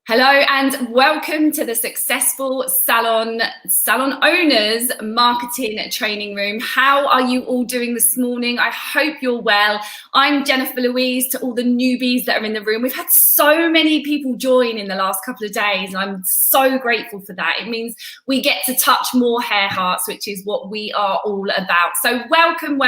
Hello and welcome to the Successful Salon Owners Marketing Training Room. How are you all doing this morning? I hope you're well. I'm Jennifer Louise. To all the newbies that are in the room, we've had so many people join in the last couple of days, and I'm so grateful for that. It means we get to touch more hair hearts, which is what we are all about. So welcome.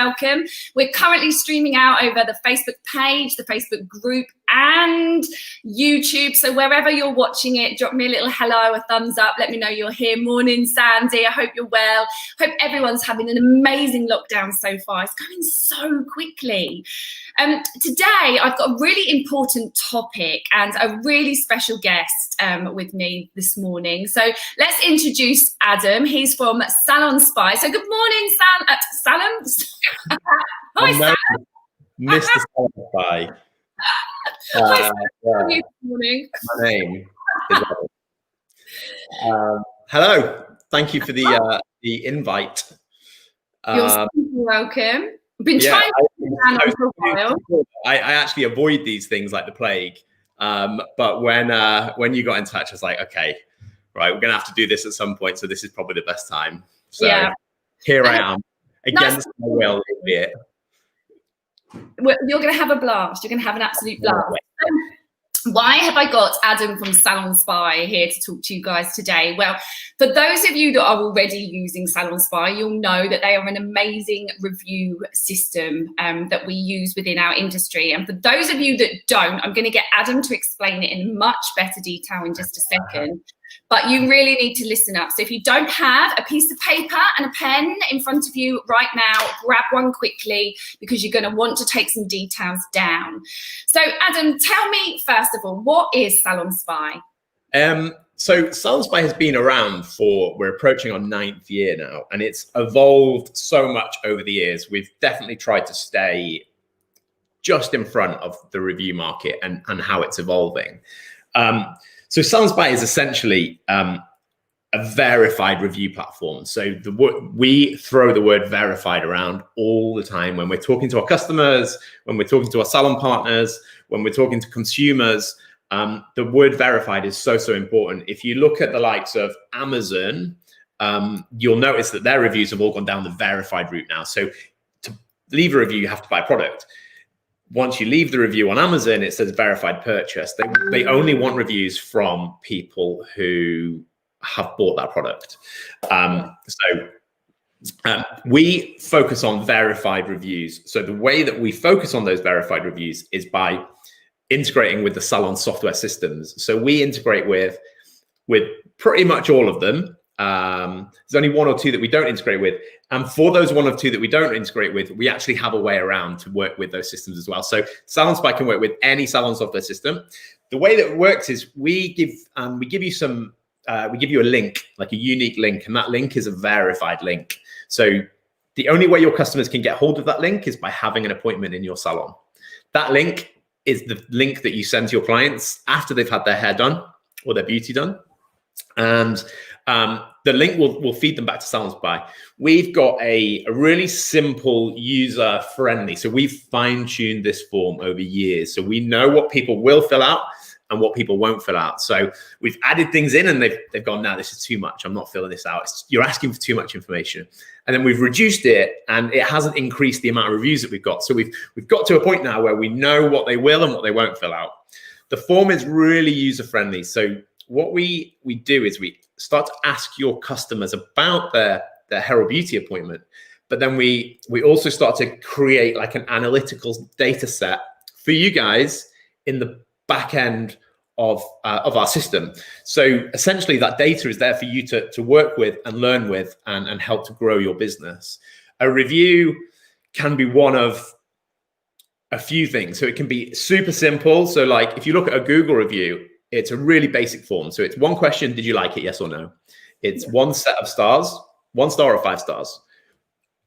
We're currently streaming out over the Facebook page, the Facebook group, and YouTube. So wherever you're watching it, drop me a little hello, a thumbs up, let me know you're here. Morning, Sandy, I hope you're well. Hope everyone's having an amazing lockdown so far. It's going so quickly. Today I've got a really important topic and a really special guest with me this morning. So let's introduce Adam. He's from Salon Spy. So good morning, Salon. Hi, Sam. Mr. Salon Spy. Hi, good morning. My name is hello. Thank you for the invite. You're so welcome. I've been trying to for a while. I actually avoid these things like the plague. But when you got in touch, I was like, okay, right, we're gonna have to do this at some point. So this is probably the best time. So here I am against my will, albeit. You're going to have a blast. You're going to have an absolute blast. Why have I got Adam from Salon Spy here to talk to you guys today? Well, for those of you that are already using Salon Spy, you'll know that they are an amazing review system that we use within our industry. And for those of you that don't, I'm going to get Adam to explain it in much better detail in just a second. But you really need to listen up. So if you don't have a piece of paper and a pen in front of you right now, grab one quickly because you're going to want to take some details down. So Adam, tell me first of all, what is Salon Spy? So Salon Spy has been around we're approaching our 9th year now, and it's evolved so much over the years. We've definitely tried to stay just in front of the review market and how it's evolving. So Salon Spy is essentially a verified review platform. So we throw the word verified around all the time when we're talking to our customers, when we're talking to our salon partners, when we're talking to consumers. The word verified is so important. If you look at the likes of Amazon, you'll notice that their reviews have all gone down the verified route now. So to leave a review, you have to buy a product. Once you leave the review on Amazon, it says verified purchase. They only want reviews from people who have bought that product. We focus on verified reviews. So the way that we focus on those verified reviews is by integrating with the Salon software systems. So we integrate with pretty much all of them. There's only one or two that we don't integrate with. And for those one or two that we don't integrate with, we actually have a way around to work with those systems as well. So Salon Spy can work with any Salon software system. The way that it works is we give you a link, like a unique link, and that link is a verified link. So the only way your customers can get hold of that link is by having an appointment in your salon. That link is the link that you send to your clients after they've had their hair done or their beauty done. And the link will feed them back to Salon Spy. We've got a really simple, user-friendly. So we've fine-tuned this form over years. So we know what people will fill out and what people won't fill out. So we've added things in and they've gone, no, this is too much. I'm not filling this out. You're asking for too much information. And then we've reduced it and it hasn't increased the amount of reviews that we've got. So we've got to a point now where we know what they will and what they won't fill out. The form is really user-friendly. So what we do is we start to ask your customers about their hair or beauty appointment, but then we also start to create like an analytical data set for you guys in the back end of our system. So essentially that data is there for you to work with and learn with and help to grow your business. A review can be one of a few things. So it can be super simple. So like if you look at a Google review, it's a really basic form. So it's one question, did you like it? Yes or no? It's one set of stars, 1 star or 5 stars.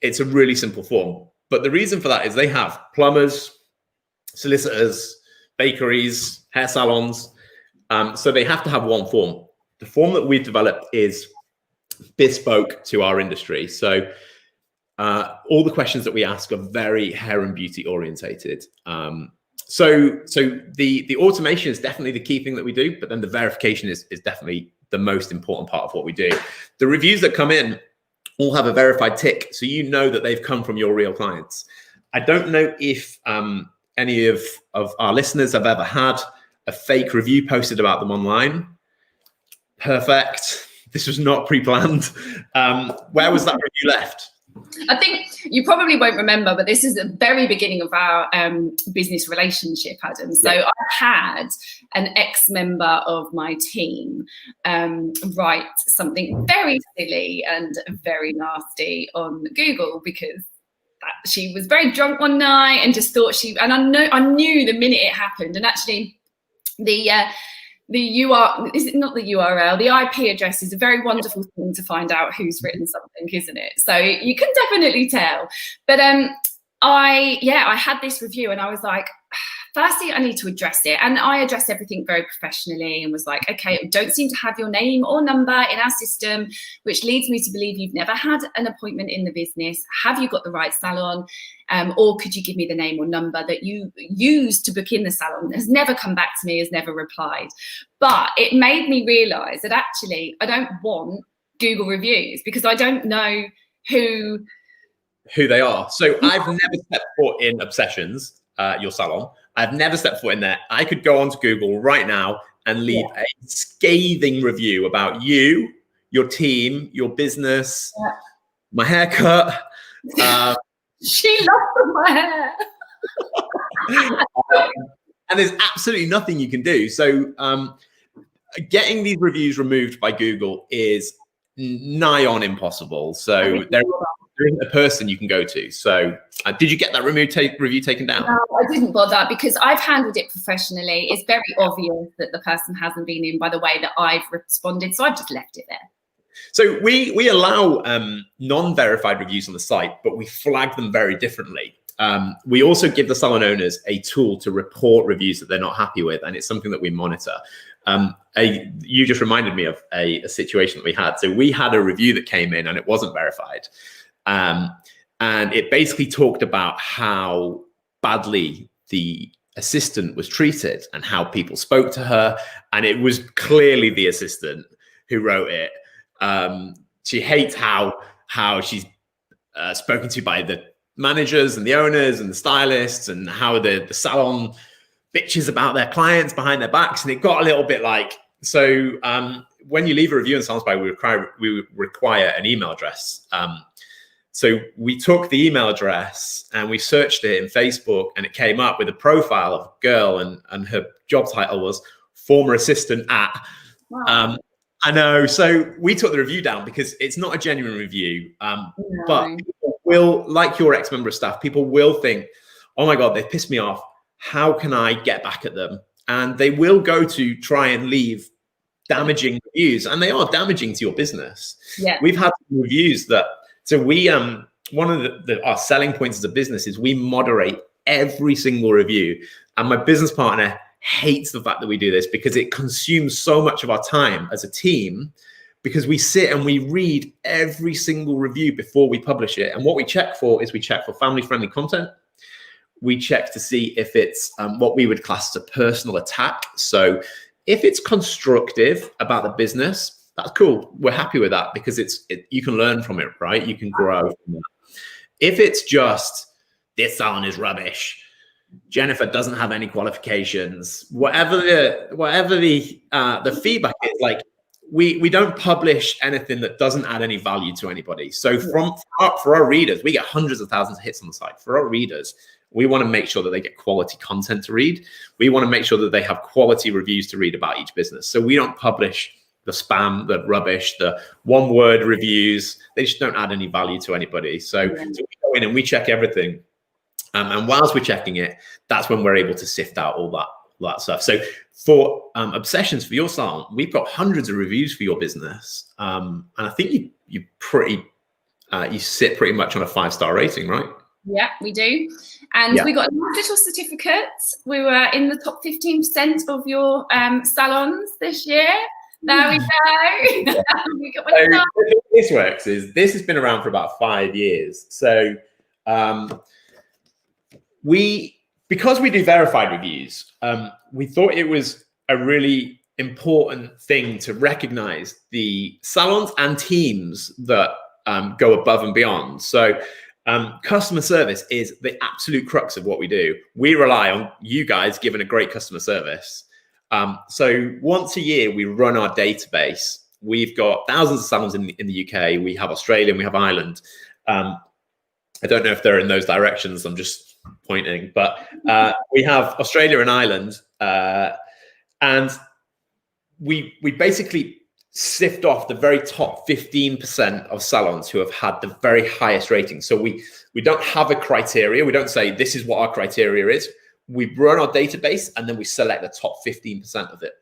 It's a really simple form. But the reason for that is they have plumbers, solicitors, bakeries, hair salons. So they have to have one form. The form that we've developed is bespoke to our industry. So all the questions that we ask are very hair and beauty orientated. So the automation is definitely the key thing that we do, but then the verification is definitely the most important part of what we do. The reviews that come in all have a verified tick, so you know that they've come from your real clients. I don't know if any of our listeners have ever had a fake review posted about them online. Perfect. This was not pre-planned. Where was that review left? I think you probably won't remember, but this is the very beginning of our business relationship, Adam. So I had an ex-member of my team write something very silly and very nasty on Google because she was very drunk one night and just thought and I knew the minute it happened. And actually, the IP address is a very wonderful thing to find out who's written something, isn't it? So you can definitely tell. But I had this review and I was like, firstly, I need to address it. And I addressed everything very professionally and was like, okay, we don't seem to have your name or number in our system, which leads me to believe you've never had an appointment in the business. Have you got the right salon? Or could you give me the name or number that you used to book in the salon? Has never come back to me, has never replied. But it made me realise that actually I don't want Google reviews because I don't know who they are. So I've never stepped foot in Obsessions, your salon. I've never stepped foot in there. I could go onto Google right now and leave a scathing review about you, your team, your business, my haircut. She loves my hair. And there's absolutely nothing you can do. So getting these reviews removed by Google is nigh on impossible. So there isn't a person you can go to. So did you get that review taken down? No, I didn't bother because I've handled it professionally. It's very obvious that the person hasn't been in by the way that I've responded. So I've just left it there. So we allow non-verified reviews on the site, but we flag them very differently. We also give the salon owners a tool to report reviews that they're not happy with, and it's something that we monitor. You just reminded me of a situation that we had. So we had a review that came in and it wasn't verified. And it basically talked about how badly the assistant was treated and how people spoke to her. And it was clearly the assistant who wrote it. She hates how she's spoken to by the managers and the owners and the stylists, and how the salon bitches about their clients behind their backs. And it got a little bit like, so when you leave a review on Salon, we require an email address. So we took the email address and we searched it in Facebook, and it came up with a profile of a girl, and her job title was former assistant at. Wow. I know. So we took the review down because it's not a genuine review. But people will, like your ex-member of staff, people will think, oh my God, they pissed me off. How can I get back at them? And they will go to try and leave damaging reviews, and they are damaging to your business. Yeah. We've had reviews that, so we, one of our selling points as a business is we moderate every single review. And my business partner hates the fact that we do this because it consumes so much of our time as a team, because we sit and we read every single review before we publish it. And what we check for is we check for family-friendly content. We check to see if it's what we would class as a personal attack. So if it's constructive about the business, that's cool. We're happy with that because you can learn from it, right? You can grow from that. If it's just, this salon is rubbish, Jennifer doesn't have any qualifications, whatever the feedback is, like, we don't publish anything that doesn't add any value to anybody. So for our readers, we get hundreds of thousands of hits on the site. For our readers, we want to make sure that they get quality content to read. We want to make sure that they have quality reviews to read about each business. So we don't publish the spam, the rubbish, the one-word reviews. They just don't add any value to anybody. So we go in and we check everything. And whilst we're checking it, that's when we're able to sift out all that stuff. So for Obsessions for your salon, we've got hundreds of reviews for your business. And I think you sit pretty much on a 5-star rating, right? Yeah, we do. And we got a little certificate. We were in the top 15% of your salons this year. There we go. We got one. So this works is this has been around for about 5 years. So because we do verified reviews, we thought it was a really important thing to recognize the salons and teams that go above and beyond. So customer service is the absolute crux of what we do. We rely on you guys giving a great customer service. So once a year, we run our database. We've got thousands of salons in the UK. We have Australia and we have Ireland. I don't know if they're in those directions. I'm just pointing, but we have Australia and Ireland, and we basically sift off the very top 15% of salons who have had the very highest rating. So we don't have a criteria. We don't say this is what our criteria is. We run our database and then we select the top 15% of it.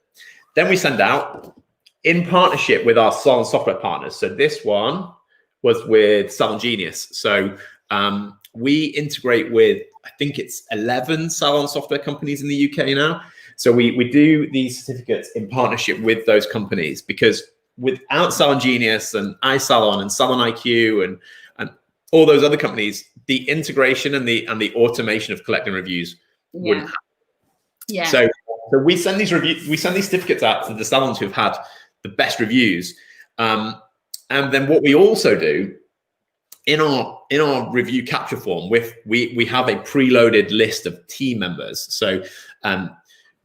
Then we send out in partnership with our Salon software partners. So this one was with Salon Genius. So we integrate with, I think it's 11 Salon software companies in the UK now. So we do these certificates in partnership with those companies, because without Salon Genius and iSalon and Salon IQ and all those other companies, the integration and the automation of collecting reviews wouldn't happen. Yeah. So we send these certificates out to the salons who've had the best reviews. And then what we also do in our review capture form, we have a preloaded list of team members. So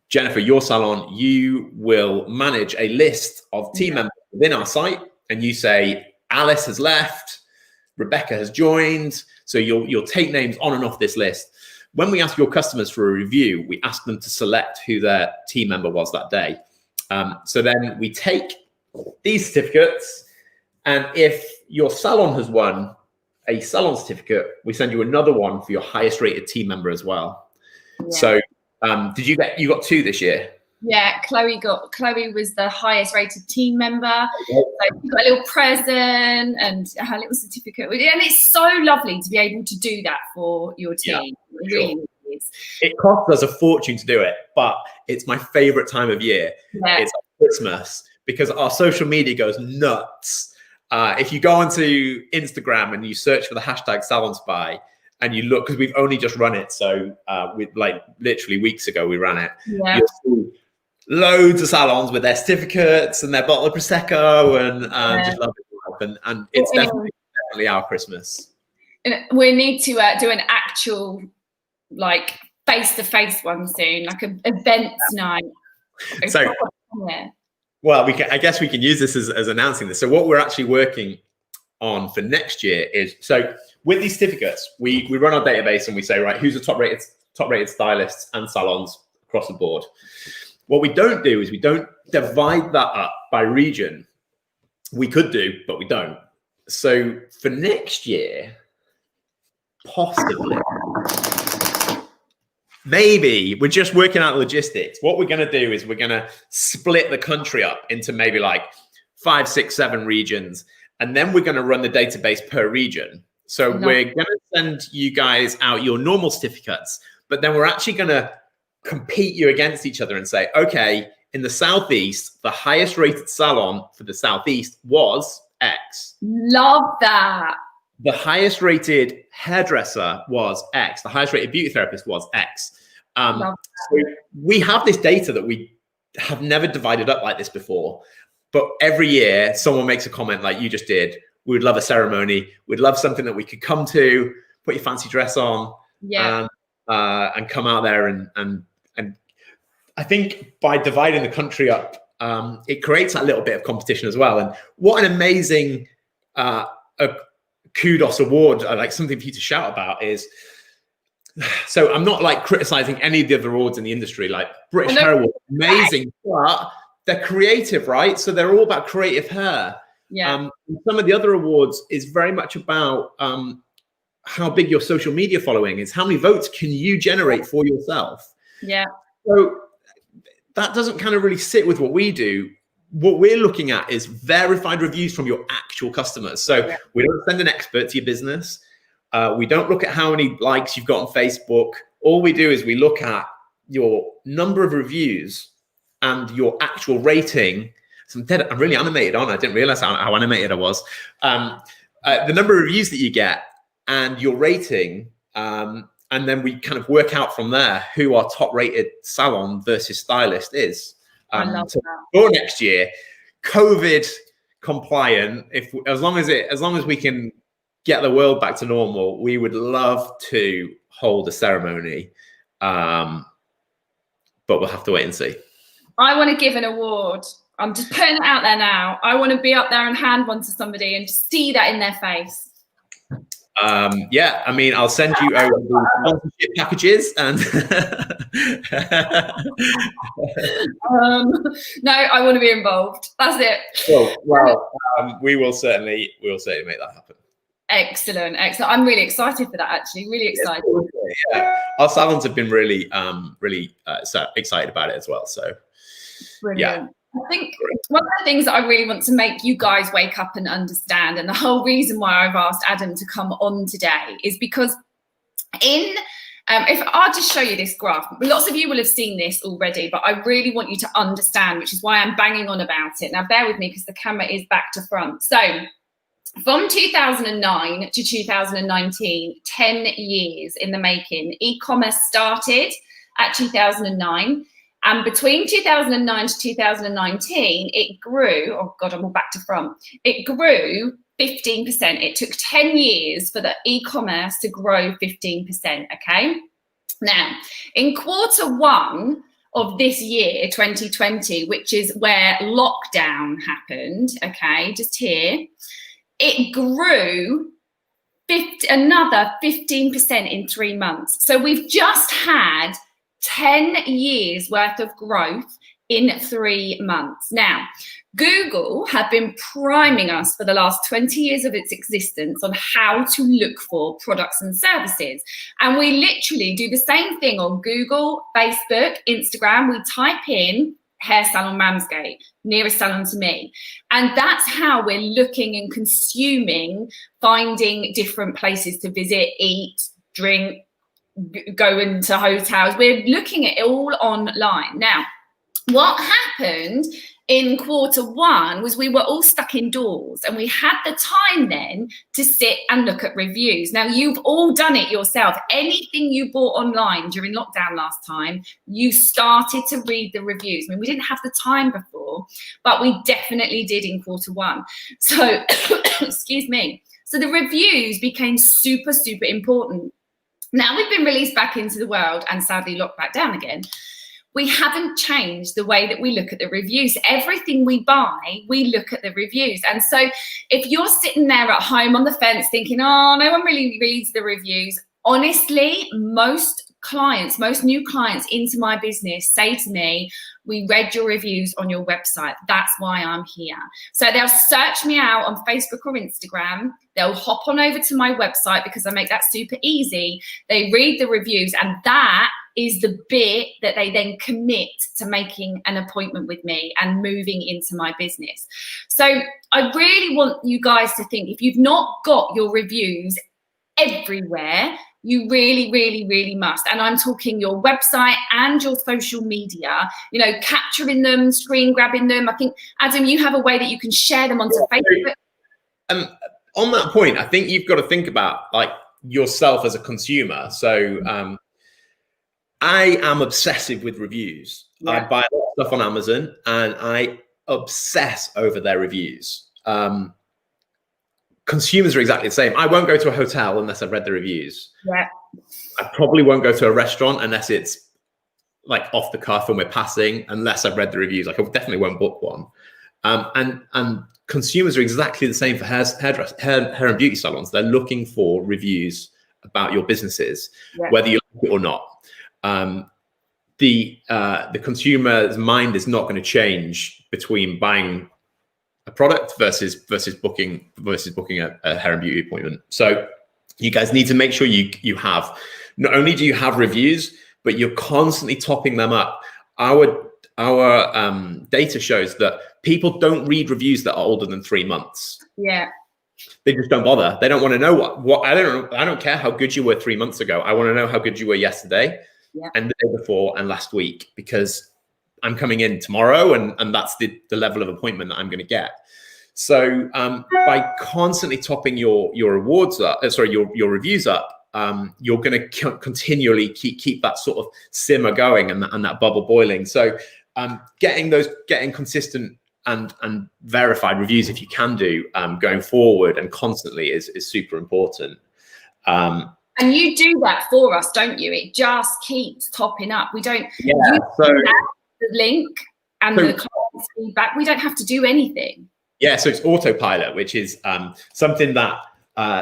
Jennifer, your salon, you will manage a list of team members within our site, and you say Alice has left, Rebecca has joined. So you'll take names on and off this list. When we ask your customers for a review, we ask them to select who their team member was that day. So then we take these certificates, and if your salon has won a salon certificate, we send you another one for your highest rated team member as well. Yeah. So you got 2 this year? Yeah, Chloe was the highest rated team member. So she got a little present and her little certificate. And it's so lovely to be able to do that for your team. Yeah, it really is. It costs us a fortune to do it, but it's my favorite time of year. Yeah. It's Christmas, because our social media goes nuts. If you go onto Instagram and you search for the hashtag SalonSpy, and you look, because we've only just run it, so with like literally weeks ago we ran it. Yeah. You'll see loads of salons with their certificates and their bottle of prosecco, and just love it. And it's definitely our Christmas. And we need to do an actual like face-to-face one soon, like an events night. So, well, I guess we can use this as announcing this. So what we're actually working on for next year is, so with these certificates, we run our database and we say, right, who's the top rated stylists and salons across the board. What we don't do is we don't divide that up by region. We could do, but we don't. So for next year, possibly, maybe, we're just working out logistics. What we're going to do is we're going to split the country up into maybe like 5, 6, 7 regions. And then we're going to run the database per region. So we're going to send you guys out your normal certificates, but then we're actually going to compete you against each other and say, okay, in the Southeast, the highest rated salon for the Southeast was X. Love that. The highest rated hairdresser was X. The highest rated beauty therapist was X. So we have this data that we have never divided up like this before. But every year, someone makes a comment like you just did. We would love a ceremony. We'd love something that we could come to, put your fancy dress on, and come out there. And I think by dividing the country up, it creates that little bit of competition as well. And what an amazing kudos award, like something for you to shout about is, so I'm not like criticizing any of the other awards in the industry, like British Hair Award, amazing, but they're creative, right? So they're all about creative hair. Yeah. Some of the other awards is very much about how big your social media following is. How many votes can you generate for yourself? Yeah. So that doesn't kind of really sit with what we do. What we're looking at is verified reviews from your actual customers. So we don't send an expert to your business. We don't look at how many likes you've got on Facebook. All we do is we look at your number of reviews and your actual rating. So I'm really animated on. I didn't realize how animated I was. The number of reviews that you get and your rating, and and then we kind of work out from there who our top rated salon versus stylist is. I love So that. for next year, COVID compliant, as long as we can get the world back to normal, we would love to hold a ceremony, but we'll have to wait and see. I want to give an award. I'm just putting it out there now. I want to be up there and hand one to somebody and just see that in their face. Yeah, I mean, I'll send you over the sponsorship packages and no, I want to be involved. That's it. Well, we will certainly make that happen. Excellent. I'm really excited for that, actually. Really excited. Yeah. Our salons have been really excited about it as well. So brilliant. Yeah. I think one of the things that I really want to make you guys wake up and understand, and the whole reason why I've asked Adam to come on today, is because if I'll just show you this graph, lots of you will have seen this already, but I really want you to understand, which is why I'm banging on about it. Now, bear with me because the camera is back to front. So from 2009 to 2019, 10 years in the making. E-commerce started at 2009. And between 2009 to 2019, it grew, oh God, I'm all back to front. It grew 15%. It took 10 years for the e-commerce to grow 15%, okay? Now, in quarter 1 of this year, 2020, which is where lockdown happened, okay, just here, it grew another 15% in 3 months. So we've just had 10 years worth of growth in 3 months. Now, Google have been priming us for the last 20 years of its existence on how to look for products and services. And we literally do the same thing on Google, Facebook, Instagram. We type in hair salon Ramsgate, nearest salon to me. And that's how we're looking and consuming, finding different places to visit, eat, drink, go into hotels. We're looking at it all online. Now, what happened in quarter 1 was we were all stuck indoors and we had the time then to sit and look at reviews. Now, you've all done it yourself. Anything you bought online during lockdown last time, you started to read the reviews. I mean, we didn't have the time before, but we definitely did in quarter 1. So, excuse me. So the reviews became super, super important. Now we've been released back into the world and sadly locked back down again. We haven't changed the way that we look at the reviews. Everything we buy, we look at the reviews. And so if you're sitting there at home on the fence thinking, oh, no one really reads the reviews, honestly, most new clients into my business say to me, we read your reviews on your website. That's why I'm here. So they'll search me out on Facebook or Instagram. They'll hop on over to my website because I make that super easy. They read the reviews, and that is the bit that they then commit to making an appointment with me and moving into my business. So I really want you guys to think, if you've not got your reviews everywhere, you really, really, really must. And I'm talking your website and your social media, you know, capturing them, screen grabbing them. I think, Adam, you have a way that you can share them onto Facebook. On that point, I think you've got to think about like yourself as a consumer. So I am obsessive with reviews. Yeah. I buy a lot of stuff on Amazon and I obsess over their reviews. Consumers are exactly the same. I won't go to a hotel unless I've read the reviews. Yeah. I probably won't go to a restaurant unless it's like off the cuff and we're passing, unless I've read the reviews. Like I definitely won't book one. And consumers are exactly the same for hair and beauty salons. They're looking for reviews about your businesses, whether you like it or not. The consumer's mind is not going to change between buying a product versus booking a hair and beauty appointment. So you guys need to make sure you have, not only do you have reviews, but you're constantly topping them up. Our data shows that people don't read reviews that are older than 3 months. Yeah. They just don't bother. They don't want to know what I don't care how good you were 3 months ago. I want to know how good you were yesterday and the day before and last week, because I'm coming in tomorrow and that's the level of appointment that I'm going to get. So by constantly topping your rewards up, your reviews up, you're going to continually keep that sort of simmer going and that bubble boiling. So getting consistent and verified reviews, if you can do, going forward and constantly is super important. And you do that for us, don't you? It just keeps topping up. We don't the link and the client's feedback. We don't have to do anything. Yeah, so it's autopilot, which is something that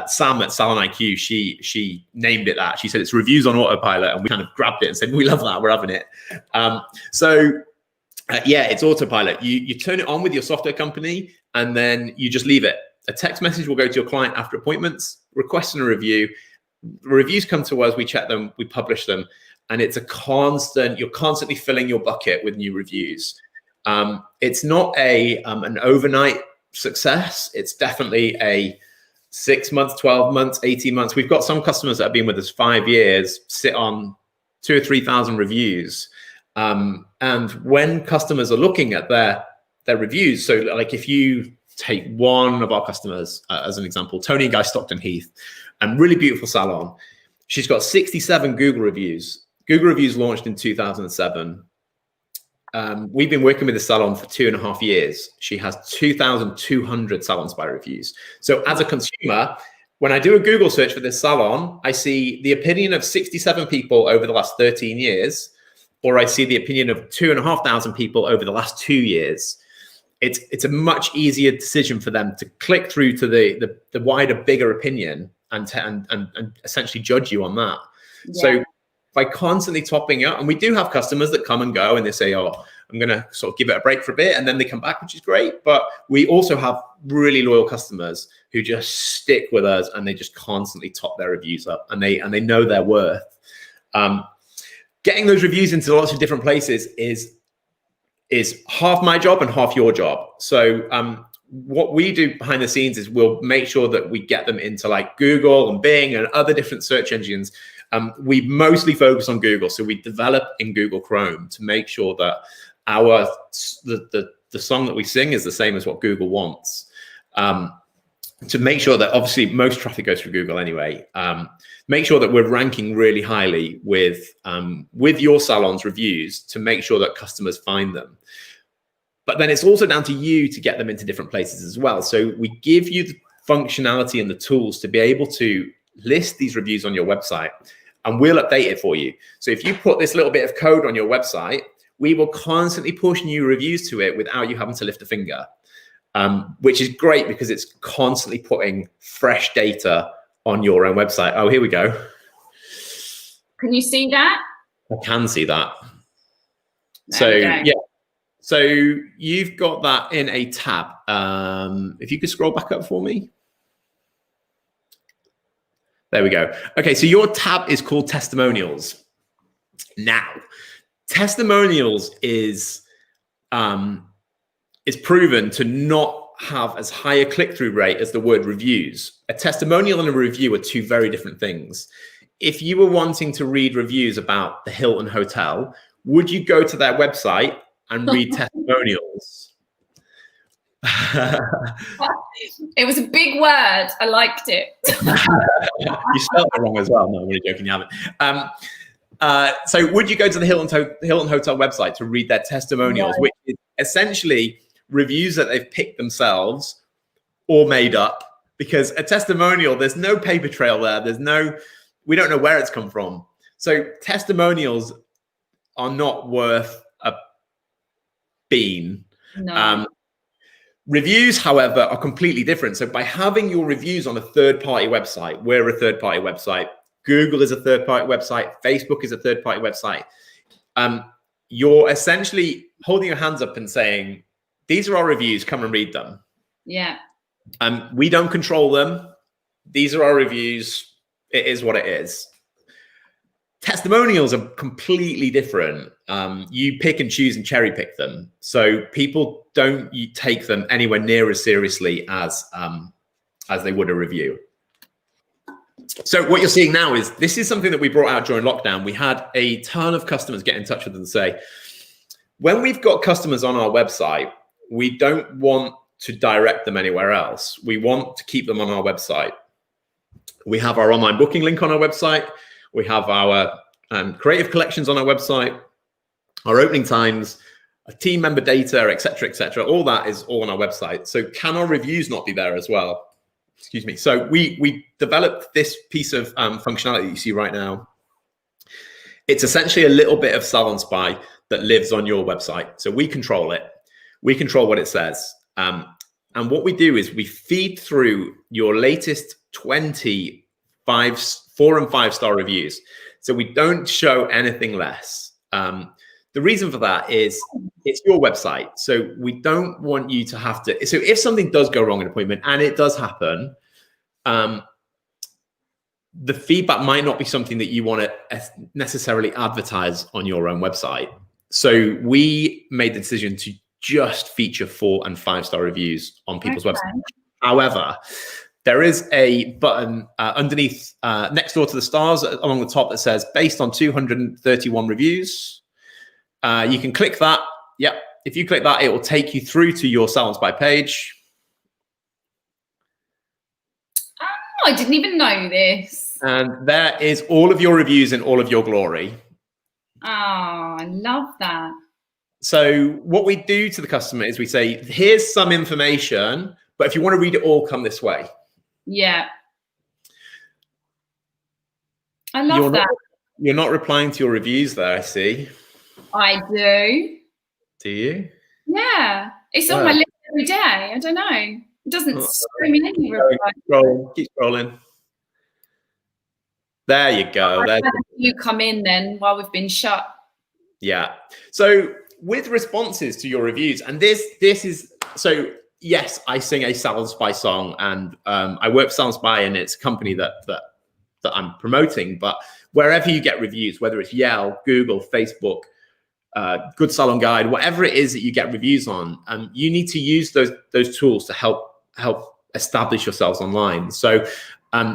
Sam at Salon IQ, she named it that. She said it's reviews on autopilot, and we kind of grabbed it and said, we love that, we're having it. Yeah, it's autopilot. You turn it on with your software company, and then you just leave it. A text message will go to your client after appointments, requesting a review. Reviews come to us, we check them, we publish them, and it's you're constantly filling your bucket with new reviews. It's not an overnight success. It's definitely a 6 months, 12 months, 18 months. We've got some customers that have been with us 5 years, sit on 2,000 or 3,000 reviews. And when customers are looking at their reviews, so like if you take one of our customers as an example, Tony Guy Stockton Heath, really beautiful salon. She's got 67 Google reviews. Google reviews launched in 2007. We've been working with the salon for 2.5 years. She has 2,200 Salon Spy reviews. So as a consumer, when I do a Google search for this salon, I see the opinion of 67 people over the last 13 years, or I see the opinion of 2,500 people over the last 2 years. It's a much easier decision for them to click through to the wider, bigger opinion and essentially judge you on that. Yeah. So by constantly topping up, and we do have customers that come and go and they say, oh, I'm going to sort of give it a break for a bit, and then they come back, which is great. But we also have really loyal customers who just stick with us, and they just constantly top their reviews up, and they know their worth. Getting those reviews into lots of different places is half my job and half your job. So what we do behind the scenes is we'll make sure that we get them into like Google and Bing and other different search engines. We mostly focus on Google, so we develop in Google Chrome to make sure that the song that we sing is the same as what Google wants. To make sure that obviously most traffic goes through Google anyway. Make sure that we're ranking really highly with your salon's reviews to make sure that customers find them. But then it's also down to you to get them into different places as well. So we give you the functionality and the tools to be able to list these reviews on your website, and we'll update it for you. So if you put this little bit of code on your website, we will constantly push new reviews to it without you having to lift a finger, which is great because it's constantly putting fresh data on your own website. Oh, here we go. Can you see that? I can see that. So yeah. So you've got that in a tab. If you could scroll back up for me. There we go. Okay, so your tab is called Testimonials. Now, Testimonials is proven to not have as high a click-through rate as the word reviews. A testimonial and a review are two very different things. If you were wanting to read reviews about the Hilton Hotel, would you go to their website and read testimonials? It was a big word. I liked it. You spelled it wrong as well. No, I'm really joking. You haven't. So would you go to the Hilton Hotel website to read their testimonials, which is essentially reviews that they've picked themselves or made up? Because a testimonial, there's no paper trail there. We don't know where it's come from. So testimonials are not worth a bean. No. Reviews, however, are completely different. So by having your reviews on a third-party website, we're a third-party website, Google is a third-party website, Facebook is a third-party website, you're essentially holding your hands up and saying, these are our reviews, come and read them. Yeah. We don't control them. These are our reviews. It is what it is. Testimonials are completely different. You pick and choose and cherry pick them. So people don't take them anywhere near as seriously as they would a review. So what you're seeing now is this is something that we brought out during lockdown. We had a ton of customers get in touch with us and say, when we've got customers on our website, we don't want to direct them anywhere else. We want to keep them on our website. We have our online booking link on our website. We have our creative collections on our website, our opening times, our team member data, et cetera, all that is all on our website. So can our reviews not be there as well? Excuse me. So we developed this piece of functionality you see right now. It's essentially a little bit of Salon Spy that lives on your website. So we control it. We control what it says. And what we do is we feed through your latest 20 4 and 5-star reviews. So we don't show anything less. The reason for that is it's your website. So we don't want you to have to. So if something does go wrong in an appointment, and it does happen, the feedback might not be something that you want to necessarily advertise on your own website. So we made the decision to just feature 4 and 5-star reviews on people's websites. However, there is a button underneath, next door to the stars along the top that says based on 231 reviews. You can click that. Yep. If you click that, it will take you through to your Salon Spy page. Oh, I didn't even know this. And there is all of your reviews in all of your glory. Oh, I love that. So what we do to the customer is we say, here's some information, but if you want to read it all, come this way. Yeah. I love that. You're not replying to your reviews there, I see. I do. Do you? Yeah. It's on my list every day. I don't know. It doesn't show me any reply. Keep scrolling. There you go. You come in then while we've been shut. Yeah. So with responses to your reviews, and this is, so yes, I sing a Salon Spy song, and I work for Salon Spy, and it's a company that I'm promoting. But wherever you get reviews, whether it's Yelp, Google, Facebook, Good Salon Guide, whatever it is that you get reviews on, you need to use those tools to help establish yourselves online. So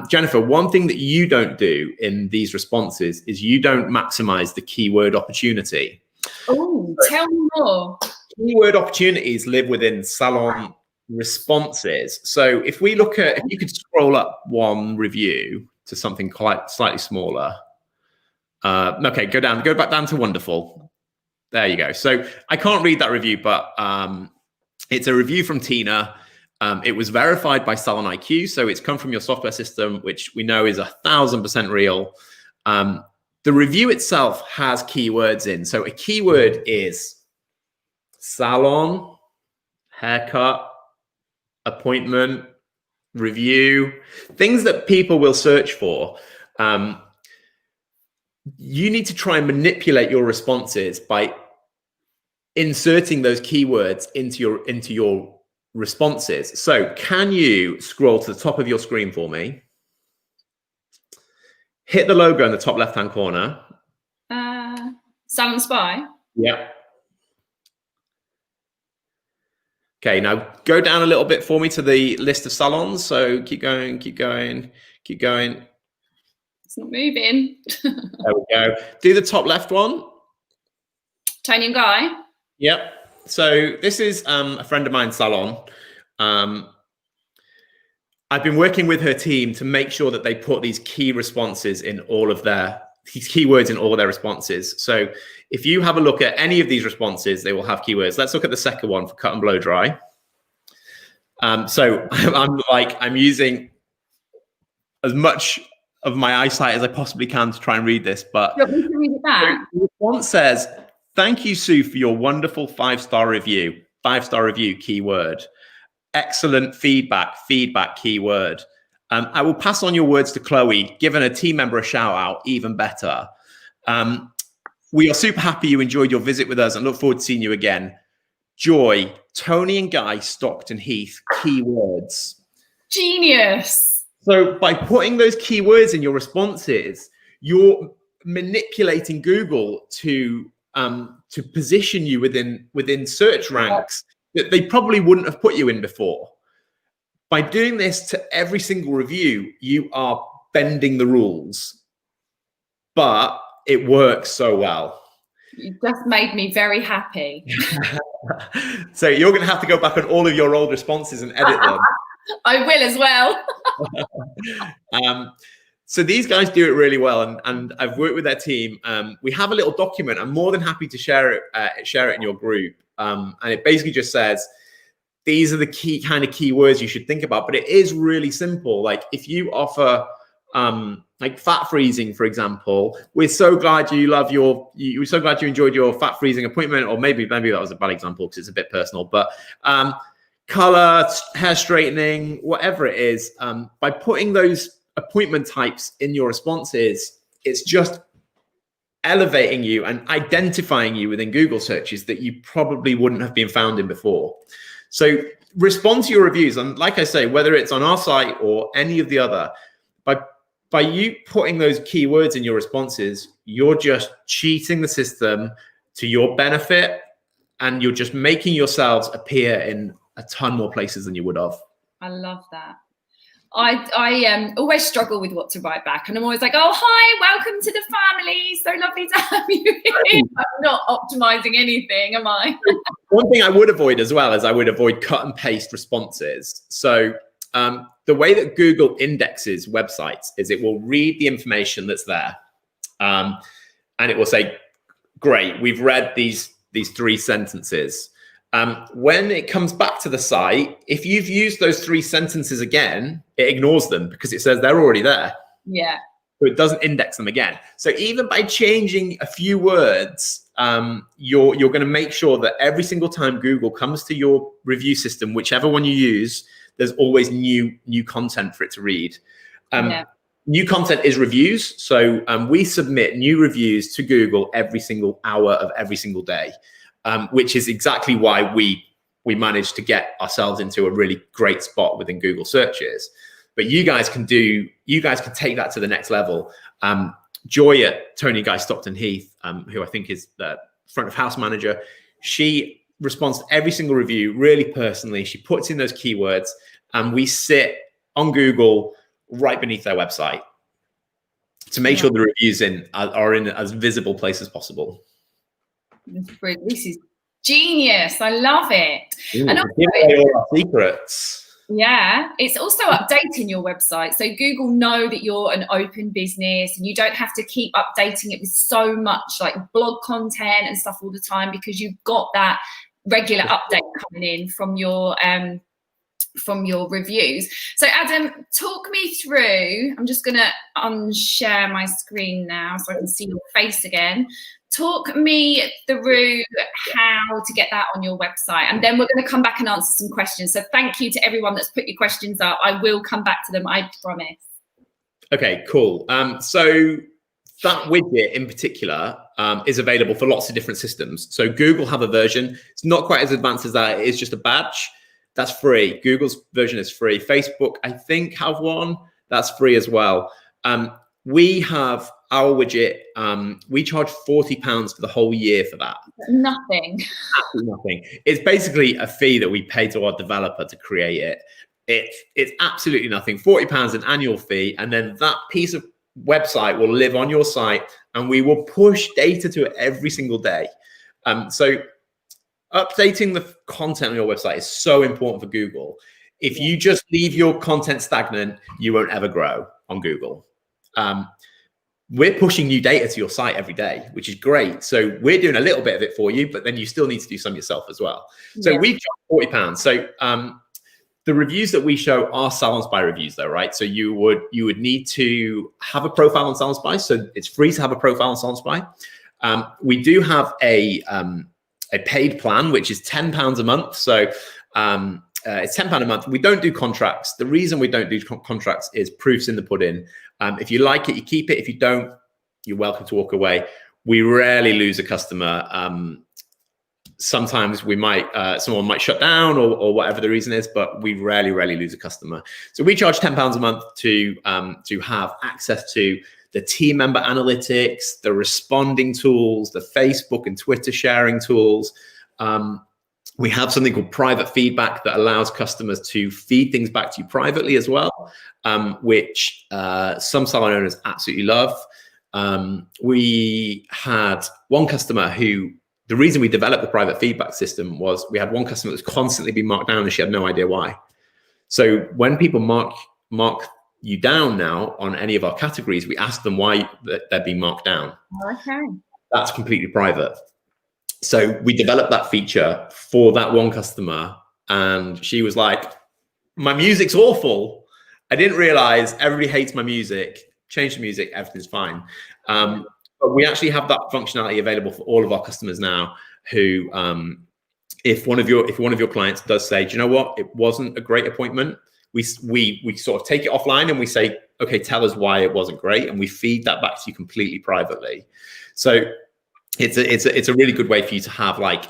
Jennifer, one thing that you don't do in these responses is you don't maximize the keyword opportunity. Oh, tell me more. Keyword opportunities live within Salon responses. So if we look at, if you could scroll up one review to something quite slightly smaller. Okay, go back down to wonderful. There you go. So I can't read that review, but it's a review from Tina. It was verified by Salon IQ, so it's come from your software system, which we know is 1,000% real. The review itself has keywords in. So a keyword is salon, haircut, appointment, review, things that people will search for. You need to try and manipulate your responses by inserting those keywords into your responses. So can you scroll to the top of your screen for me? Hit the logo in the top left-hand corner. Salon Spy? Yeah. Okay, now go down a little bit for me to the list of salons. So keep going, keep going, keep going. It's not moving. There we go. Do the top left one. Tony and Guy? Yep. So this is a friend of mine, Salon. I've been working with her team to make sure that they put these key responses in all of these keywords in all of their responses. So if you have a look at any of these responses, they will have keywords. Let's look at the second one for cut and blow dry. So I'm using as much of my eyesight as I possibly can to try and read this, but the response says, "Thank you, Sue, for your wonderful 5-star review." 5-star review, keyword. Excellent feedback, keyword. I will pass on your words to Chloe, giving a team member a shout out, even better. We are super happy you enjoyed your visit with us and look forward to seeing you again. Joy, Tony and Guy, Stockton Heath, keywords. Genius. So by putting those keywords in your responses, you're manipulating Google to position you within search ranks that they probably wouldn't have put you in before. By doing this to every single review, you are bending the rules, but it works so well. You just made me very happy. So you're going to have to go back on all of your old responses and edit them. I will as well. So these guys do it really well, and I've worked with their team. We have a little document. I'm more than happy to share it in your group, and it basically just says these are the key keywords you should think about. But it is really simple. Like if you offer like fat freezing, for example, we're so glad you enjoyed your fat freezing appointment, or maybe that was a bad example because it's a bit personal, but color, hair straightening, whatever it is, by putting those appointment types in your responses, it's just elevating you and identifying you within Google searches that you probably wouldn't have been found in before. So respond to your reviews, and like I say, whether it's on our site or any of the other, by you putting those keywords in your responses, you're just cheating the system to your benefit, and you're just making yourselves appear in a ton more places than you would have. I love that. I always struggle with what to write back, and I'm always like, oh, hi, welcome to the family. So lovely to have you here. I'm not optimizing anything, am I? One thing I would avoid as well is I would avoid cut and paste responses. So the way that Google indexes websites is it will read the information that's there, and it will say, great, we've read these 3 sentences. When it comes back to the site, if you've used those 3 sentences again, it ignores them because it says they're already there. Yeah. So it doesn't index them again. So even by changing a few words, you're going to make sure that every single time Google comes to your review system, whichever one you use, there's always new content for it to read. New content is reviews. So we submit new reviews to Google every single hour of every single day. Which is exactly why we managed to get ourselves into a really great spot within Google searches. But you guys can take that to the next level. Joy at Tony Guy Stockton Heath, who I think is the front of house manager, she responds to every single review really personally. She puts in those keywords, and we sit on Google right beneath their website to make sure the reviews are in as visible place as possible. This is genius. I love it. Ooh, and also, all our secrets. Yeah, it's also updating your website. So Google know that you're an open business, and you don't have to keep updating it with so much like blog content and stuff all the time, because you've got that regular update coming in from your reviews. So Adam, talk me through, I'm just going to unshare my screen now so I can see your face again. Talk me through how to get that on your website, and then we're going to come back and answer some questions. So thank you to everyone that's put your questions up. I will come back to them, I promise. Okay, cool. So that widget in particular is available for lots of different systems. So Google have a version. It's not quite as advanced as that. It is just a badge. That's free. Google's version is free. Facebook, I think, have one. That's free as well. We have our widget. We charge £40 for the whole year for that. Nothing. Absolutely nothing. It's basically a fee that we pay to our developer to create it. It's absolutely nothing. £40 an annual fee, and then that piece of website will live on your site, and we will push data to it every single day. So updating the content on your website is so important for Google. If you just leave your content stagnant, you won't ever grow on Google. We're pushing new data to your site every day, which is great. So we're doing a little bit of it for you, but then you still need to do some yourself as well. So we charge £40. So the reviews that we show are Salons by reviews though, right? So you would need to have a profile on Salons by. So it's free to have a profile on Salons by. We do have a paid plan, which is £10 a month. So it's £10 a month. We don't do contracts. The reason we don't do contracts is proof's in the pudding. If you like it, you keep it. If you don't, you're welcome to walk away. We rarely lose a customer. Sometimes we might, someone might shut down or whatever the reason is, but we rarely lose a customer. So we charge £10 a month to have access to the team member analytics, the responding tools, the Facebook and Twitter sharing tools. We have something called private feedback that allows customers to feed things back to you privately as well, which some salon owners absolutely love. We had one customer who, the reason we developed the private feedback system was we had one customer that was constantly being marked down and she had no idea why. So when people mark you down now on any of our categories, we ask them why they're being marked down. Okay. That's completely private. So we developed that feature for that one customer, and she was like, my music's awful. I didn't realize everybody hates my music. Change the music, everything's fine. But we actually have that functionality available for all of our customers now who, if one of your clients does say, do you know what, it wasn't a great appointment, we sort of take it offline and we say, okay, tell us why it wasn't great, and we feed that back to you completely privately. So it's a really good way for you to have, like,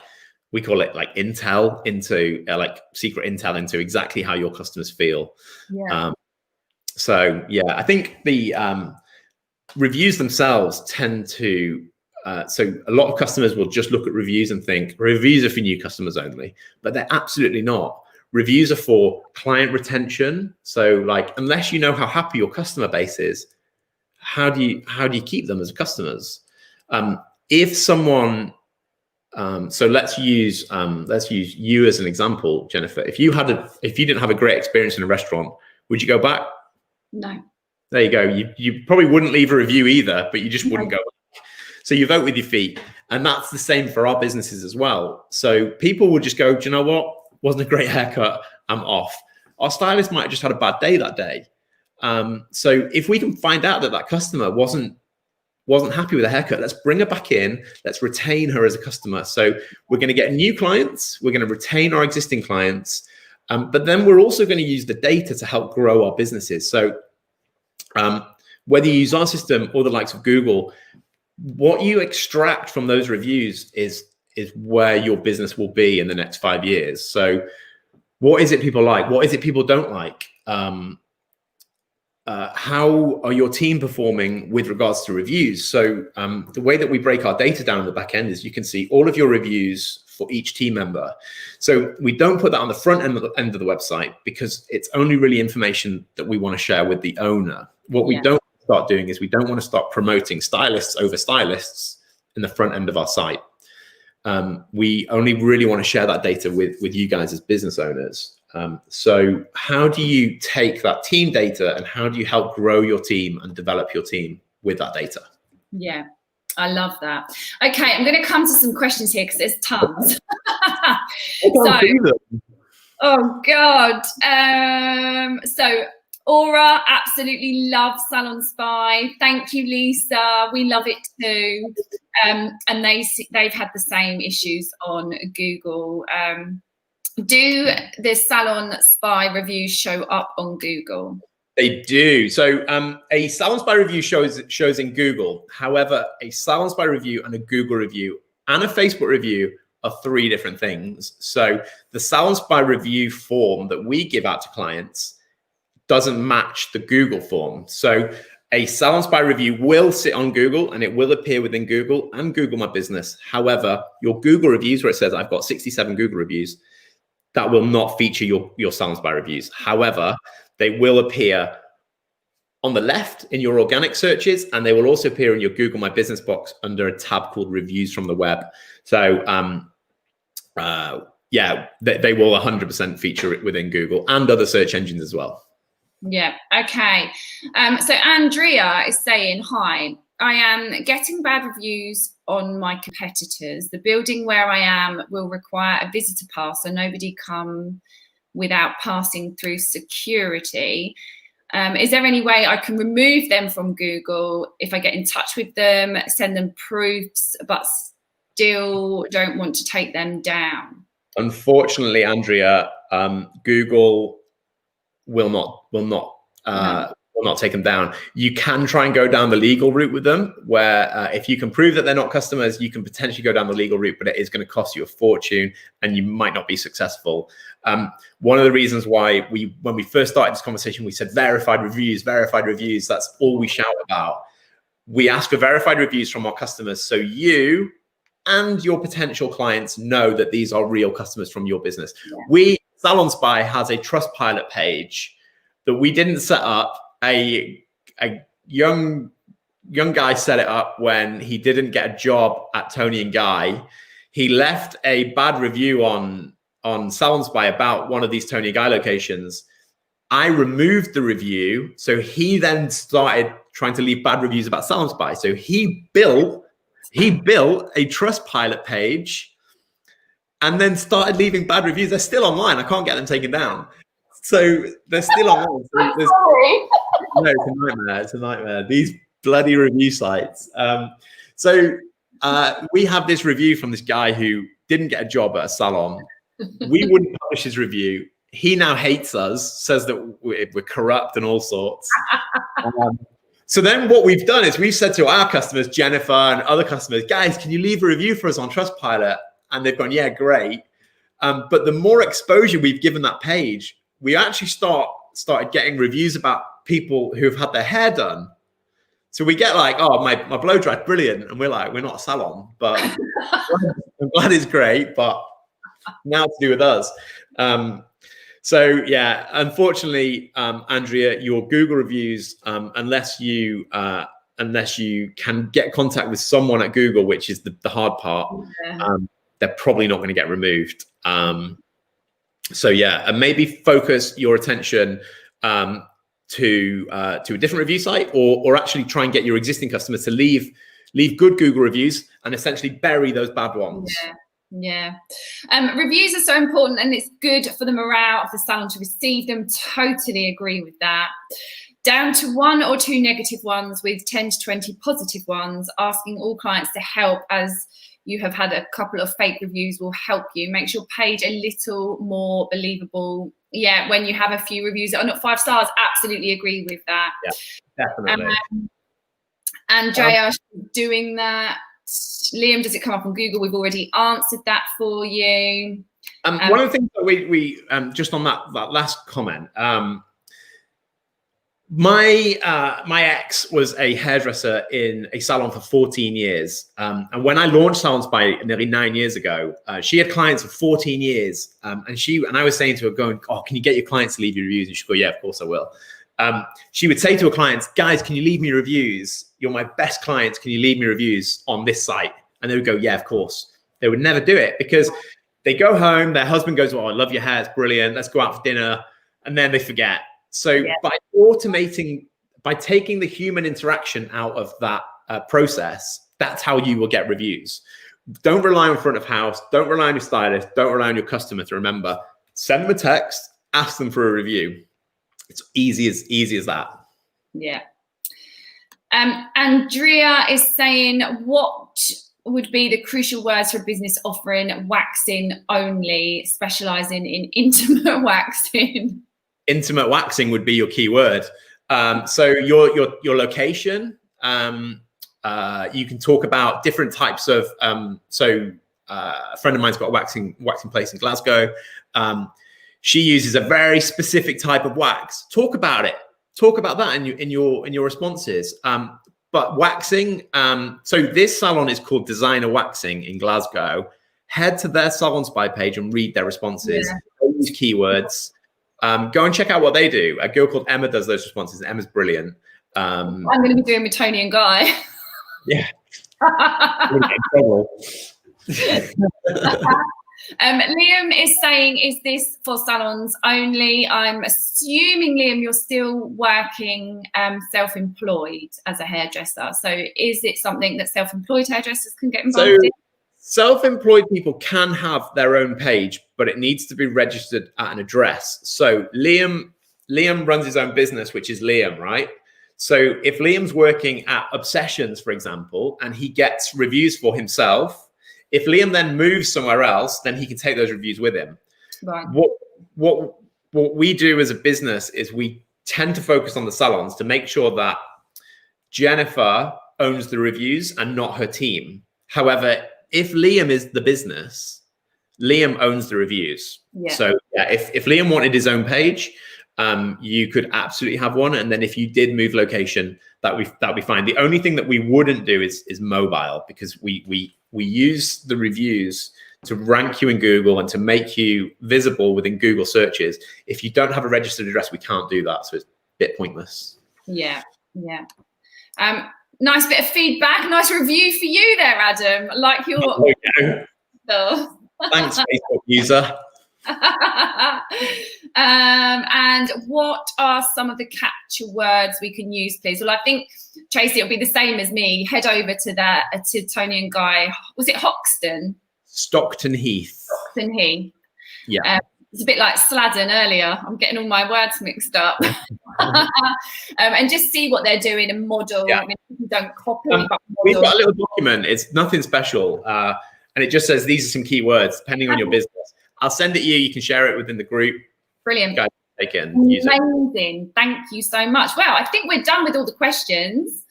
we call it like intel into like secret intel into exactly how your customers feel. Yeah. So yeah, I think the reviews themselves tend to, so a lot of customers will just look at reviews and think reviews are for new customers only, but they're absolutely not. Reviews are for client retention. So like, unless you know how happy your customer base is, how do you keep them as customers? If someone, so let's use you as an example, Jennifer. If you didn't have a great experience in a restaurant, would you go back? No. There you go. You probably wouldn't leave a review either, but you just wouldn't go back. So you vote with your feet. And that's the same for our businesses as well. So people would just go, do you know what? Wasn't a great haircut. I'm off. Our stylist might have just had a bad day that day. So if we can find out that customer wasn't happy with the haircut, let's bring her back in. Let's retain her as a customer. So we're going to get new clients. We're going to retain our existing clients. But then we're also going to use the data to help grow our businesses. So whether you use our system or the likes of Google, what you extract from those reviews is where your business will be in the next 5 years. So what is it people like? What is it people don't like? How are your team performing with regards to reviews? So the way that we break our data down in the back end is you can see all of your reviews for each team member. So we don't put that on the front end of the website because it's only really information that we want to share with the owner. What we don't start doing is we don't want to start promoting stylists over stylists in the front end of our site. We only really want to share that data with you guys as business owners. So how do you take that team data and how do you help grow your team and develop your team with that data? Yeah, I love that. Okay, I'm going to come to some questions here because there's tons. Oh God. So Aura absolutely loves Salon Spy. Thank you, Lisa. We love it too. And they've had the same issues on Google. Do the Salon Spy reviews show up on Google? They do. So a Salon Spy review shows in Google. However, a Salon Spy review and a Google review and a Facebook review are 3 different things. So the Salon Spy review form that we give out to clients doesn't match the Google form. So a Salon Spy review will sit on Google and it will appear within Google and Google My Business. However, your Google reviews where it says I've got 67 Google reviews, that will not feature your Salon Spy reviews. However, they will appear on the left in your organic searches, and they will also appear in your Google My Business box under a tab called Reviews from the Web. So yeah, they will 100% feature it within Google and other search engines as well. Yeah, okay. So Andrea is saying, hi, I am getting bad reviews on my competitors. The building where I am will require a visitor pass, so nobody come without passing through security. Is there any way I can remove them from Google if I get in touch with them, send them proofs, but still don't want to take them down? Unfortunately, Andrea, Google will not take them down. You can try and go down the legal route with them, where if you can prove that they're not customers, you can potentially go down the legal route, but it is going to cost you a fortune and you might not be successful. One of the reasons why when we first started this conversation, we said verified reviews, that's all we shout about. We ask for verified reviews from our customers so you and your potential clients know that these are real customers from your business. Yeah. Salon Spy has a Trustpilot page that we didn't set up. A young guy set it up when he didn't get a job at Tony and Guy. He left a bad review on Salon Spy about one of these Tony and Guy locations. I removed the review. So he then started trying to leave bad reviews about Salon Spy. So he built a Trustpilot page and then started leaving bad reviews. They're still online. I can't get them taken down. So they're still online. So no, it's a nightmare. It's a nightmare. These bloody review sites. We have this review from this guy who didn't get a job at a salon. We wouldn't publish his review. He now hates us, says that we're corrupt and all sorts. So then what we've done is we've said to our customers, Jennifer and other customers, guys, can you leave a review for us on Trustpilot? And they've gone, yeah, great. But the more exposure we've given that page, we actually started getting reviews about people who've had their hair done. So we get like, oh, my blow dry, brilliant. And we're like, we're not a salon, but I'm glad it's great, but now to do with us. So yeah, unfortunately, Andrea, your Google reviews, unless you can get contact with someone at Google, which is the hard part, they're probably not going to get removed. So yeah, and maybe focus your attention to a different review site, or actually try and get your existing customers to leave good Google reviews and essentially bury those bad ones. Yeah. Reviews are so important, and it's good for the morale of the salon to receive them. Totally agree with that. Down to 1 or 2 negative ones with 10 to 20 positive ones. Asking all clients to help, as you have had a couple of fake reviews, will help you. Makes your page a little more believable. Yeah, when you have a few reviews that are not 5 stars, absolutely agree with that. Yeah, definitely. Andrea, doing that. Liam, does it come up on Google? We've already answered that for you. One of the things that we just on that last comment, my ex was a hairdresser in a salon for 14 years. And when I launched Salon Spy nearly 9 years ago, she had clients for 14 years. And I was saying to her, going, oh, can you get your clients to leave you reviews? And she'd go, yeah, of course I will. She would say to her clients, guys, can you leave me reviews? You're my best clients. Can you leave me reviews on this site? And they would go, yeah, of course. They would never do it because they go home, their husband goes, oh, I love your hair. It's brilliant. Let's go out for dinner. And then they forget. So by automating, by taking the human interaction out of that process, that's how you will get reviews. Don't rely on front of house. Don't rely on your stylist. Don't rely on your customer to remember. Send them a text, ask them for a review. It's easy as that. Yeah. Andrea is saying, what would be the crucial words for a business offering waxing only, specializing in intimate waxing? Intimate waxing would be your key word. So your location. You can talk about different types of. A friend of mine's got a waxing place in Glasgow. She uses a very specific type of wax. Talk about it. Talk about that in your responses. But waxing. So this salon is called Designer Waxing in Glasgow. Head to their Salon Spy page and read their responses. Use keywords. Go and check out what they do. A girl called Emma does those responses. Emma's brilliant. I'm going to be doing with Tony and Guy. Yeah. Liam is saying, is this for salons only? I'm assuming, Liam, you're still working self-employed as a hairdresser. So is it something that self-employed hairdressers can get involved in? Self-employed people can have their own page, but it needs to be registered at an address. So Liam runs his own business, which is Liam, right? So if Liam's working at Obsessions, for example, and he gets reviews for himself, if Liam then moves somewhere else, then he can take those reviews with him. Right. What we do as a business is we tend to focus on the salons to make sure that Jennifer owns the reviews and not her team. However, if Liam is the business, Liam owns the reviews. Yeah. So yeah, if Liam wanted his own page, you could absolutely have one. And then if you did move location, that'd be fine. The only thing that we wouldn't do is mobile, because we use the reviews to rank you in Google and to make you visible within Google searches. If you don't have a registered address, we can't do that. So it's a bit pointless. Yeah. Yeah. Nice bit of feedback. Nice review for you there, Adam. Like your... Thanks, Facebook user. And what are some of the capture words we can use, please? Well, I think, Tracy, it'll be the same as me. Head over to Tony and Guy. Was it Hoxton? Stockton Heath. Stockton Heath. Yeah. It's a bit like Sladden earlier. I'm getting all my words mixed up. And just see what they're doing and model. Yeah. I mean, you don't copy, but we've model. got a little document. It's nothing special. And it just says these are some key words depending on your business. I'll send it you. You can share it within the group. Brilliant. Guys, take it and use it. Amazing. Thank you so much. Well, I think we're done with all the questions.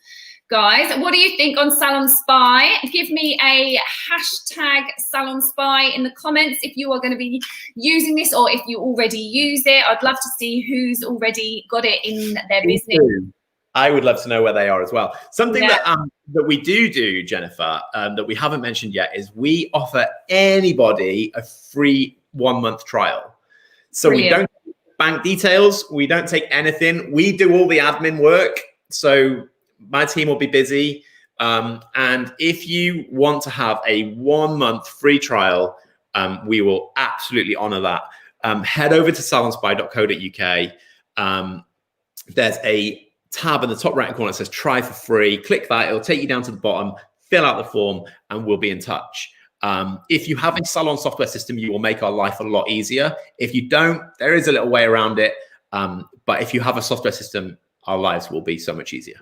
Guys, what do you think on Salon Spy? Give me a hashtag Salon Spy in the comments if you are going to be using this, or if you already use it. I'd love to see who's already got it in their business. I would love to know where they are as well. Something that we do, Jennifer, that we haven't mentioned yet is we offer anybody a free 1-month trial. So Brilliant. We don't take bank details. We don't take anything. We do all the admin work. So my team will be busy. And if you want to have a 1-month free trial, we will absolutely honor that. Head over to salonspy.co.uk. There's a tab in the top right corner that says try for free. Click that. It'll take you down to the bottom, fill out the form, and we'll be in touch. If you have a Salon software system, you will make our life a lot easier. If you don't, there is a little way around it. But if you have a software system, our lives will be so much easier.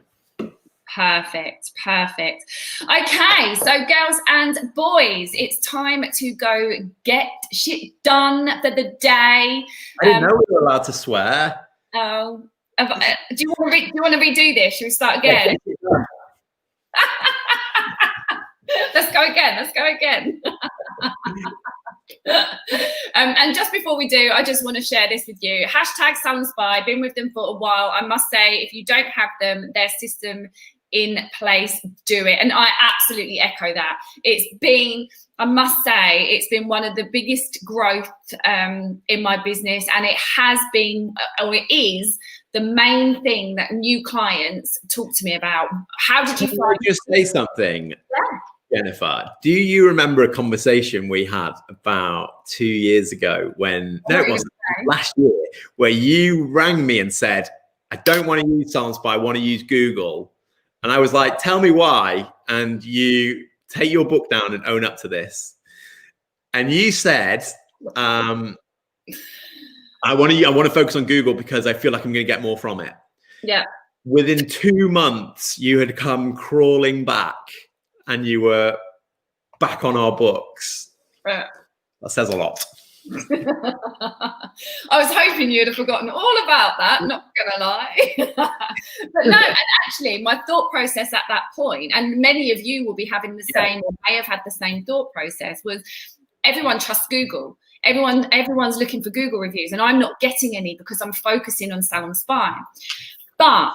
Perfect. Okay, so girls and boys, it's time to go get shit done for the day. I didn't know we were allowed to swear. Oh, do you want to redo this? Should we start again? Let's go again. And just before we do, I just want to share this with you. Hashtag Salon Spy. Been with them for a while. I must say, if you don't have them, their system in place, do it. And I absolutely echo that. I must say, it's been one of the biggest growth in my business, and it has been, or it is, the main thing that new clients talk to me about. How did you find? Just say something, Jennifer. Do you remember a conversation we had about 2 years ago when it wasn't last year, where you rang me and said, "I don't want to use Salon Spy, I want to use Google," and I was like, "Tell me why," and you take your book down and own up to this. And you said, I want to focus on Google because I feel like I'm going to get more from it. Yeah. Within 2 months, you had come crawling back and you were back on our books. That says a lot. I was hoping you'd have forgotten all about that, not gonna lie. But no, and actually my thought process at that point, and many of you will be having the same, or may have had the same thought process, was everyone trusts Google. Everyone's looking for Google reviews, and I'm not getting any because I'm focusing on Salon Spy. But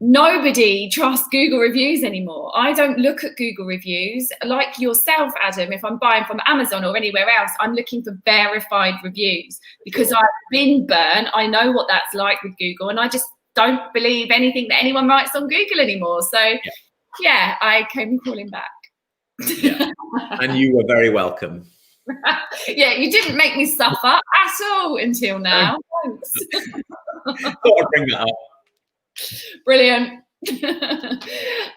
nobody trusts Google reviews anymore. I don't look at Google reviews like yourself, Adam. If I'm buying from Amazon or anywhere else, I'm looking for verified reviews because I've been burnt. I know what that's like with Google, and I just don't believe anything that anyone writes on Google anymore. So yeah, I came calling back. Yeah. And you were very welcome. Yeah, you didn't make me suffer at all until now. Thanks. Thought I'd bring that up. Brilliant.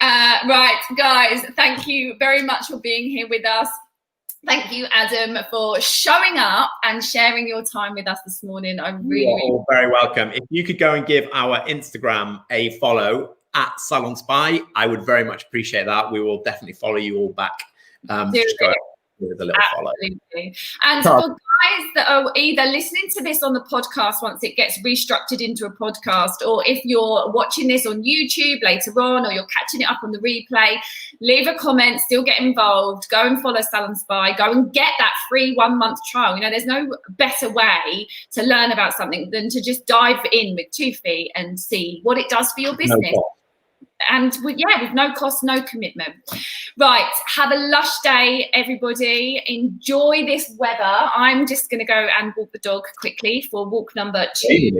Right, guys, thank you very much for being here with us. Thank you, Adam, for showing up and sharing your time with us this morning. I'm really all very welcome. If you could go and give our Instagram a follow at Salon Spy, I would very much appreciate that. We will definitely follow you all back. Just go with a little Absolutely. Follow. And for guys that are either listening to this on the podcast once it gets restructured into a podcast, or if you're watching this on YouTube later on, or you're catching it up on the replay, leave a comment, still get involved, go and follow Salon Spy, go and get that free 1-month trial. You know, there's no better way to learn about something than to just dive in with 2 feet and see what it does for your business. And with no cost, no commitment. Right, have a lush day, everybody. Enjoy this weather. I'm just going to go and walk the dog quickly for walk number 2.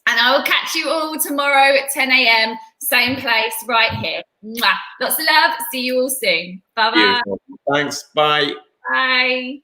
And I will catch you all tomorrow at 10 a.m, same place, right here. Mwah. Lots of love. See you all soon. Bye-bye. Beautiful. Thanks. Bye. Bye.